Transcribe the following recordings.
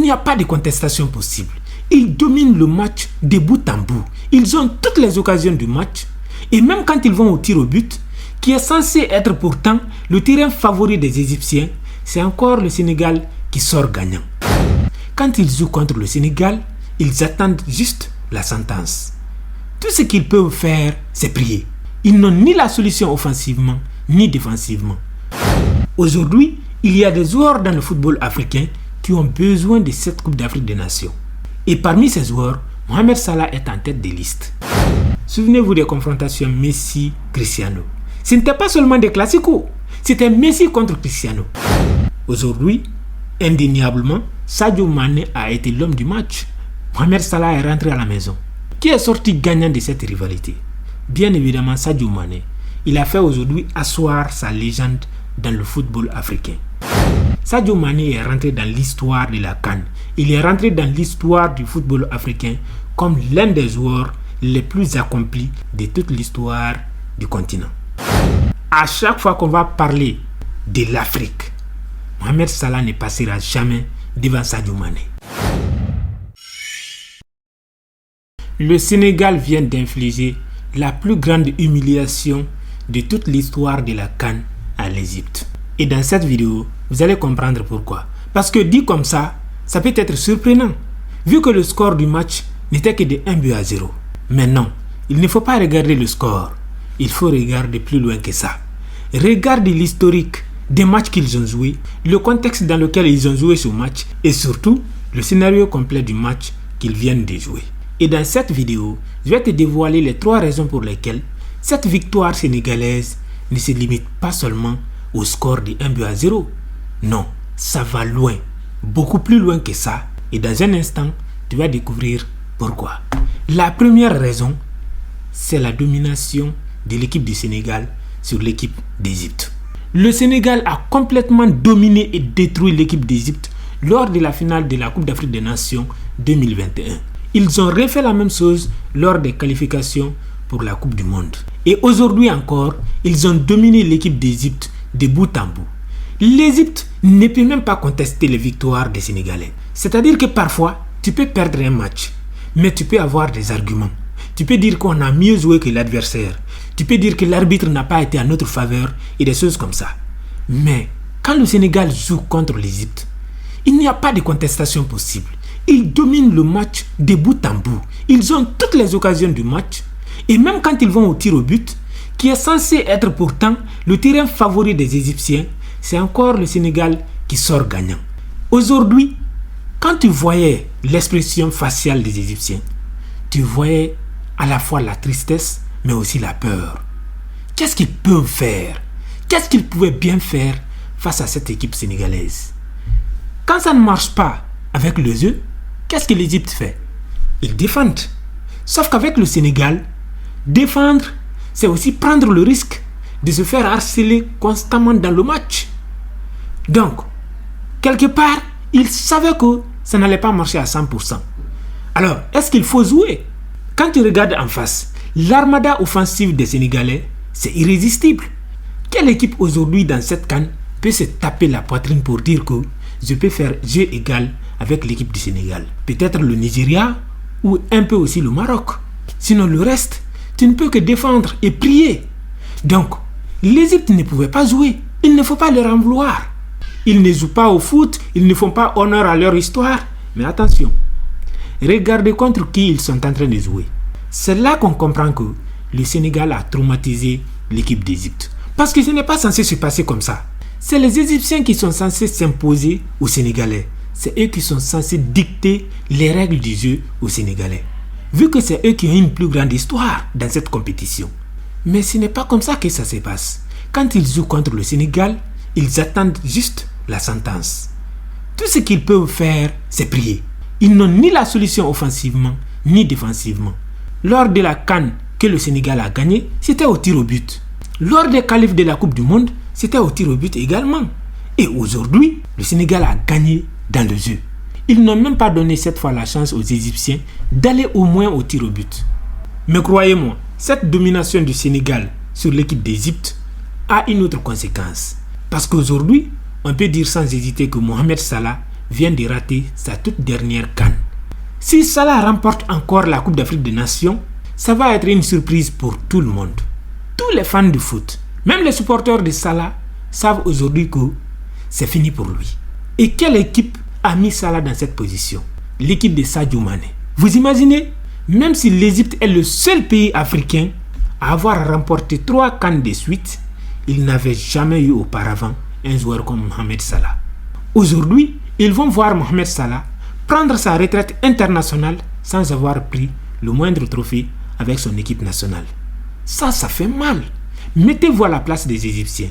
n'y a pas de contestation possible. Ils dominent le match de bout en bout. Ils ont toutes les occasions du match. Et même quand ils vont au tir au but, qui est censé être pourtant le terrain favori des Égyptiens, c'est encore le Sénégal qui sort gagnant. Quand ils jouent contre le Sénégal, ils attendent juste la sentence. Tout ce qu'ils peuvent faire, c'est prier. Ils n'ont ni la solution offensivement, ni défensivement. Aujourd'hui, il y a des joueurs dans le football africain qui ont besoin de cette Coupe d'Afrique des Nations. Et parmi ces joueurs, Mohamed Salah est en tête des listes. Souvenez-vous des confrontations Messi-Cristiano. Ce n'était pas seulement des classicos, c'était Messi contre Cristiano. Aujourd'hui, indéniablement, Sadio Mané a été l'homme du match. Mohamed Salah est rentré à la maison. Qui est sorti gagnant de cette rivalité? Bien évidemment Sadio Mané. Il a fait aujourd'hui asseoir sa légende dans le football africain. Sadio Mané est rentré dans l'histoire de la CAN. Il est rentré dans l'histoire du football africain comme l'un des joueurs les plus accomplis de toute l'histoire du continent. À chaque fois qu'on va parler de l'Afrique, Mohamed Salah ne passera jamais devant Sadio Mané. Le Sénégal vient d'infliger la plus grande humiliation de toute l'histoire de la CAN à l'Égypte. Et dans cette vidéo, vous allez comprendre pourquoi. Parce que dit comme ça peut être surprenant, vu que le score du match n'était que de 1-0. Mais non, il ne faut pas regarder le score, il faut regarder plus loin que ça. Regardez l'historique des matchs qu'ils ont joués, le contexte dans lequel ils ont joué ce match et surtout le scénario complet du match qu'ils viennent de jouer. Et dans cette vidéo, je vais te dévoiler les 3 raisons pour lesquelles cette victoire sénégalaise ne se limite pas seulement au score de 1-0. Non, ça va loin, beaucoup plus loin que ça. Et dans un instant, tu vas découvrir pourquoi. La première raison, c'est la domination de l'équipe du Sénégal sur l'équipe d'Égypte. Le Sénégal a complètement dominé et détruit l'équipe d'Égypte lors de la finale de la Coupe d'Afrique des Nations 2021. Ils ont refait la même chose lors des qualifications pour la Coupe du Monde. Et aujourd'hui encore, ils ont dominé l'équipe d'Égypte de bout en bout. L'Égypte ne peut même pas contester les victoires des Sénégalais. C'est-à-dire que parfois, tu peux perdre un match, mais tu peux avoir des arguments. Tu peux dire qu'on a mieux joué que l'adversaire. Tu peux dire que l'arbitre n'a pas été en notre faveur et des choses comme ça. Mais quand le Sénégal joue contre l'Égypte, il n'y a pas de contestation possible. Ils dominent le match de bout en bout. Ils ont toutes les occasions du match. Et même quand ils vont au tir au but, qui est censé être pourtant le terrain favori des Égyptiens, c'est encore le Sénégal qui sort gagnant. Aujourd'hui, quand tu voyais l'expression faciale des Égyptiens, tu voyais à la fois la tristesse, mais aussi la peur. Qu'est-ce qu'ils peuvent faire? Qu'est-ce qu'ils pouvaient bien faire face à cette équipe sénégalaise? Quand ça ne marche pas avec les yeux, qu'est-ce que l'Égypte fait? Ils défendent. Sauf qu'avec le Sénégal, défendre, c'est aussi prendre le risque de se faire harceler constamment dans le match. Donc, quelque part, ils savaient que ça n'allait pas marcher à 100%. Alors, est-ce qu'il faut jouer? Quand tu regardes en face, l'armada offensive des Sénégalais, c'est irrésistible. Quelle équipe aujourd'hui dans cette CAN peut se taper la poitrine pour dire que je peux faire jeu égal avec l'équipe du Sénégal? Peut-être le Nigeria ou un peu aussi le Maroc. Sinon le reste, tu ne peux que défendre et prier. Donc, l'Égypte ne pouvait pas jouer. Il ne faut pas leur en vouloir. Ils ne jouent pas au foot, ils ne font pas honneur à leur histoire. Mais attention, regardez contre qui ils sont en train de jouer. C'est là qu'on comprend que le Sénégal a traumatisé l'équipe d'Égypte. Parce que ce n'est pas censé se passer comme ça. C'est les Égyptiens qui sont censés s'imposer aux Sénégalais. C'est eux qui sont censés dicter les règles du jeu aux Sénégalais. Vu que c'est eux qui ont une plus grande histoire dans cette compétition. Mais ce n'est pas comme ça que ça se passe. Quand ils jouent contre le Sénégal, ils attendent juste la sentence. Tout ce qu'ils peuvent faire, c'est prier. Ils n'ont ni la solution offensivement, ni défensivement. Lors de la CAN que le Sénégal a gagné, c'était au tir au but. Lors des qualifs de la Coupe du Monde, c'était au tir au but également. Et aujourd'hui, le Sénégal a gagné dans le jeu. Ils n'ont même pas donné cette fois la chance aux Égyptiens d'aller au moins au tir au but. Mais croyez-moi, cette domination du Sénégal sur l'équipe d'Égypte a une autre conséquence. Parce qu'aujourd'hui, on peut dire sans hésiter que Mohamed Salah vient de rater sa toute dernière CAN. Si Salah remporte encore la Coupe d'Afrique des Nations, ça va être une surprise pour tout le monde. Tous les fans de foot, même les supporters de Salah, savent aujourd'hui que c'est fini pour lui. Et quelle équipe a mis Salah dans cette position? L'équipe de Sadio Mané. Vous imaginez? Même si l'Égypte est le seul pays africain à avoir remporté 3 CAN de suite, il n'avait jamais eu auparavant un joueur comme Mohamed Salah. Aujourd'hui, ils vont voir Mohamed Salah prendre sa retraite internationale sans avoir pris le moindre trophée avec son équipe nationale. Ça fait mal. Mettez-vous à la place des Égyptiens.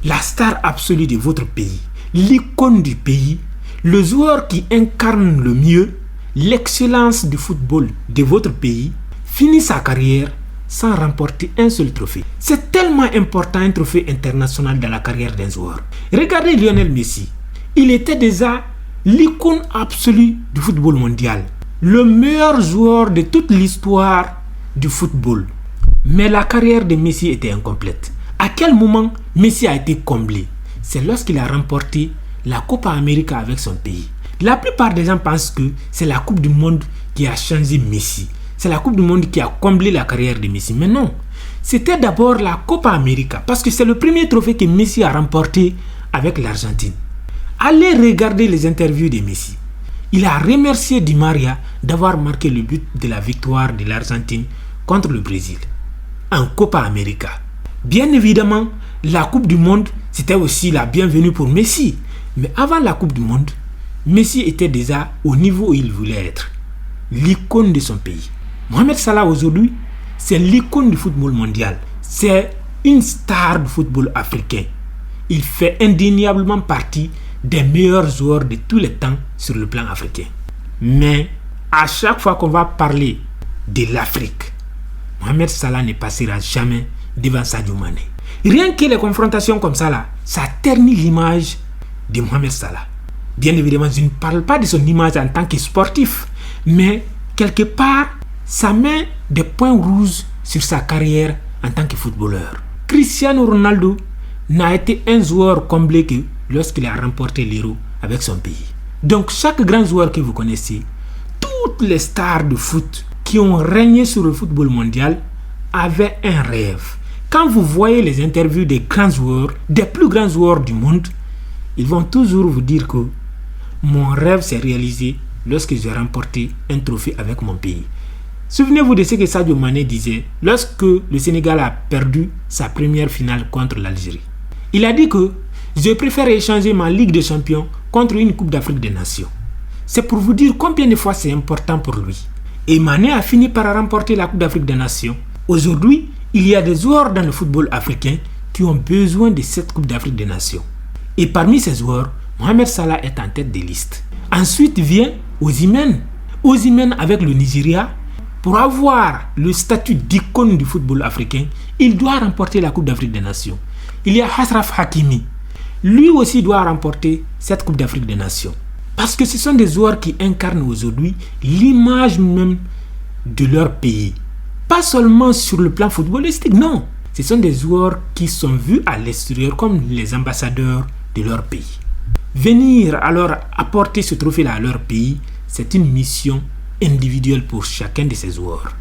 La star absolue de votre pays, l'icône du pays, le joueur qui incarne le mieux l'excellence du football de votre pays, finit sa carrière sans remporter un seul trophée. C'est tellement important un trophée international dans la carrière d'un joueur. Regardez Lionel Messi. Il était déjà l'icône absolue du football mondial, le meilleur joueur de toute l'histoire du football. Mais la carrière de Messi était incomplète. À quel moment Messi a été comblé? C'est lorsqu'il a remporté la Copa América avec son pays. La plupart des gens pensent que c'est la Coupe du Monde qui a changé Messi. C'est la Coupe du Monde qui a comblé la carrière de Messi. Mais non, c'était d'abord la Copa América parce que c'est le premier trophée que Messi a remporté avec l'Argentine. Allez regarder les interviews de Messi. Il a remercié Di Maria d'avoir marqué le but de la victoire de l'Argentine contre le Brésil en Copa América. Bien évidemment, la Coupe du Monde, c'était aussi la bienvenue pour Messi. Mais avant la Coupe du Monde, Messi était déjà au niveau où il voulait être, l'icône de son pays. Mohamed Salah aujourd'hui, c'est l'icône du football mondial. C'est une star du football africain. Il fait indéniablement partie des meilleurs joueurs de tous les temps sur le plan africain. Mais à chaque fois qu'on va parler de l'Afrique, Mohamed Salah ne passera jamais devant Sadio Mané. Rien que les confrontations comme ça là, ça ternit l'image de Mohamed Salah. Bien évidemment, je ne parle pas de son image en tant que sportif, mais quelque part, ça met des points rouges sur sa carrière en tant que footballeur. Cristiano Ronaldo n'a été un joueur comblé que lorsqu'il a remporté l'Euro avec son pays. Donc chaque grand joueur que vous connaissez, toutes les stars de foot qui ont régné sur le football mondial avaient un rêve. Quand vous voyez les interviews des grands joueurs, des plus grands joueurs du monde, ils vont toujours vous dire que mon rêve s'est réalisé lorsque j'ai remporté un trophée avec mon pays. Souvenez-vous de ce que Sadio Mané disait lorsque le Sénégal a perdu sa première finale contre l'Algérie. Il a dit que je préfère échanger ma Ligue des Champions contre une Coupe d'Afrique des Nations. C'est pour vous dire combien de fois c'est important pour lui. Et Mané a fini par remporter la Coupe d'Afrique des Nations. Aujourd'hui, il y a des joueurs dans le football africain qui ont besoin de cette Coupe d'Afrique des Nations. Et parmi ces joueurs, Mohamed Salah est en tête des listes. Ensuite vient Osimhen. Osimhen avec le Nigeria. Pour avoir le statut d'icône du football africain, il doit remporter la Coupe d'Afrique des Nations. Il y a Achraf Hakimi. Lui aussi doit remporter cette Coupe d'Afrique des Nations. Parce que ce sont des joueurs qui incarnent aujourd'hui l'image même de leur pays. Pas seulement sur le plan footballistique, non. Ce sont des joueurs qui sont vus à l'extérieur comme les ambassadeurs de leur pays. Venir alors apporter ce trophée-là à leur pays, c'est une mission individuelle pour chacun de ces joueurs.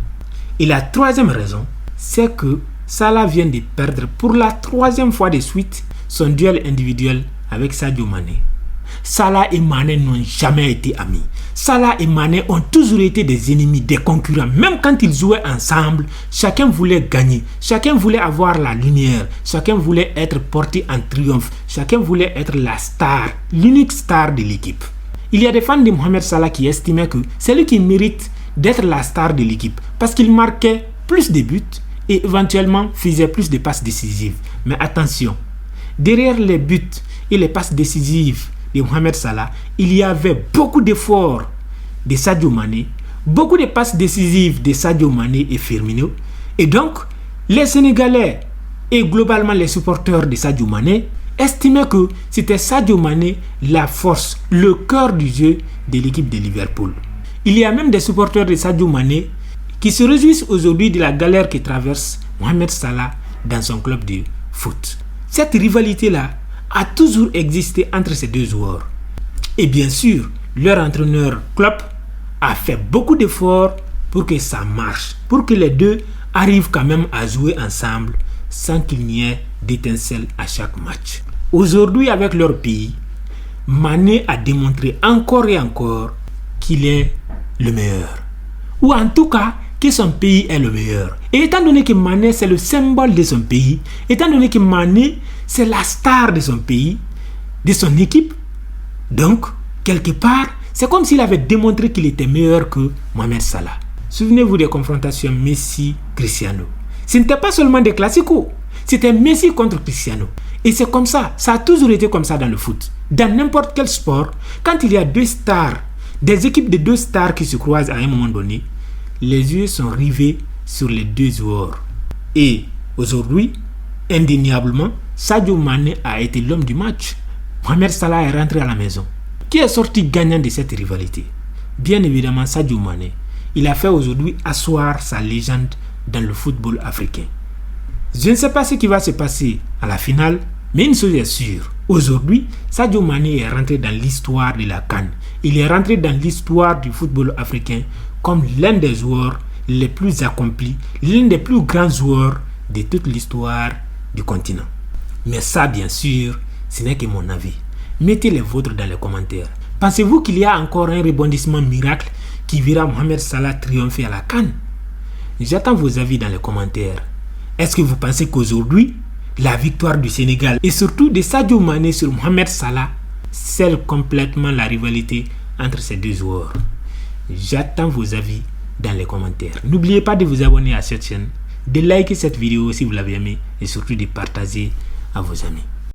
Et la troisième raison, c'est que Salah vient de perdre pour la 3e fois de suite son duel individuel avec Sadio Mané. Salah et Mané n'ont jamais été amis. Salah et Mané ont toujours été des ennemis, des concurrents. Même quand ils jouaient ensemble, chacun voulait gagner. Chacun voulait avoir la lumière. Chacun voulait être porté en triomphe. Chacun voulait être la star, l'unique star de l'équipe. Il y a des fans de Mohamed Salah qui estimaient que c'est lui qui mérite d'être la star de l'équipe parce qu'il marquait plus de buts et éventuellement faisait plus de passes décisives. Mais attention, derrière les buts et les passes décisives de Mohamed Salah, il y avait beaucoup d'efforts de Sadio Mané, beaucoup de passes décisives de Sadio Mané et Firmino. Et donc, les Sénégalais et globalement les supporters de Sadio Mané estimaient que c'était Sadio Mané la force, le cœur du jeu de l'équipe de Liverpool. Il y a même des supporters de Sadio Mané qui se réjouissent aujourd'hui de la galère que traverse Mohamed Salah dans son club de foot. Cette rivalité-là a toujours existé entre ces deux joueurs. Et bien sûr, leur entraîneur Klopp a fait beaucoup d'efforts pour que ça marche, pour que les deux arrivent quand même à jouer ensemble sans qu'il n'y ait d'étincelles à chaque match. Aujourd'hui, avec leur pays, Mané a démontré encore et encore qu'il est le meilleur. Ou en tout cas, que son pays est le meilleur. Et étant donné que Mané c'est le symbole de son pays, étant donné que Mané c'est la star de son pays, de son équipe, donc, quelque part, c'est comme s'il avait démontré qu'il était meilleur que Mohamed Salah. Souvenez-vous des confrontations Messi-Cristiano. Ce n'était pas seulement des classicos, c'était Messi contre Cristiano. Et c'est comme ça a toujours été comme ça dans le foot. Dans n'importe quel sport, quand il y a deux stars, des équipes de deux stars qui se croisent à un moment donné, les yeux sont rivés sur les deux joueurs. Et aujourd'hui, indéniablement, Sadio Mané a été l'homme du match. Mohamed Salah est rentré à la maison. Qui est sorti gagnant de cette rivalité? Bien évidemment, Sadio Mané. Il a fait aujourd'hui asseoir sa légende dans le football africain. Je ne sais pas ce qui va se passer à la finale, mais une chose est sûre. Aujourd'hui, Sadio Mané est rentré dans l'histoire de la CAN. Il est rentré dans l'histoire du football africain comme l'un des joueurs les plus accomplis, l'un des plus grands joueurs de toute l'histoire du continent. Mais ça, bien sûr, ce n'est que mon avis. Mettez les vôtres dans les commentaires. Pensez-vous qu'il y a encore un rebondissement miracle qui verra Mohamed Salah triompher à la CAN? J'attends vos avis dans les commentaires. Est-ce que vous pensez qu'aujourd'hui, la victoire du Sénégal et surtout de Sadio Mané sur Mohamed Salah scelle complètement la rivalité entre ces deux joueurs? J'attends vos avis dans les commentaires. N'oubliez pas de vous abonner à cette chaîne, de liker cette vidéo si vous l'avez aimée et surtout de partager à vos amis.